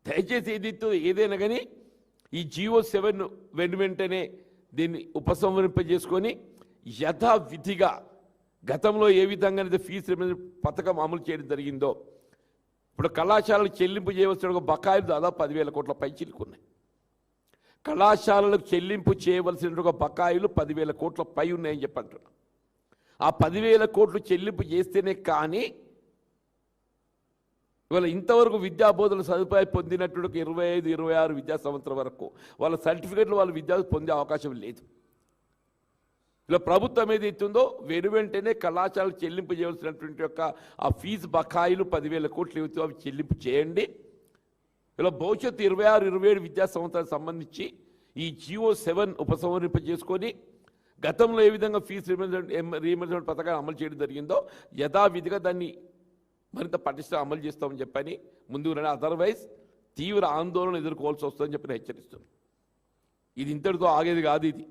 దయచేసి ఏదైనా కానీ ఈ జియో 7 వెంటనే దీన్ని ఉపసంహరింపజేసుకొని యథావిధిగా గతంలో ఏ విధంగా ఫీజు రీయింబర్స్మెంట్ పథకం అమలు చేయడం జరిగిందో ఇప్పుడు కళాశాలలకు చెల్లింపు చేయవలసిన ఒక బకాయిలు దాదాపు 10,000 కోట్ల పైచిలుకున్నాయి. కళాశాలలకు చెల్లింపు చేయవలసిన ఒక బకాయిలు 10,000 కోట్ల పై ఉన్నాయని చెప్పంటున్నాను. ఆ 10,000 కోట్లు చెల్లింపు చేస్తేనే కానీ ఇవాళ ఇంతవరకు విద్యాబోధన సదుపాయం పొందినటువంటి 25-26 విద్యా సంవత్సరం వరకు వాళ్ళ సర్టిఫికెట్లు వాళ్ళ విద్య పొందే అవకాశం లేదు. ఇలా ప్రభుత్వం ఏదైతుందో వెంటనే కళాశాలకు చెల్లింపు చేయవలసినటువంటి యొక్క ఆ ఫీజు బకాయిలు 10,000 కోట్లు ఏవైతే అవి చెల్లింపు చేయండి. ఇలా భవిష్యత్తు 26-27 విద్యా సంవత్సరానికి సంబంధించి ఈ జియో 7 ఉపసంహరింపజేసుకొని గతంలో ఏ విధంగా ఫీజు రీయింబర్స్మెంట్ పథకాన్ని అమలు చేయడం జరిగిందో యథావిధిగా దాన్ని మరింత పటిష్టంగా అమలు చేస్తామని చెప్పని ముందుకు రండి. అదర్వైజ్ తీవ్ర ఆందోళన ఎదుర్కోవాల్సి వస్తుందని చెప్పి హెచ్చరిస్తున్నాను. ఇది ఇంతటితో ఆగేది కాదు. ఇది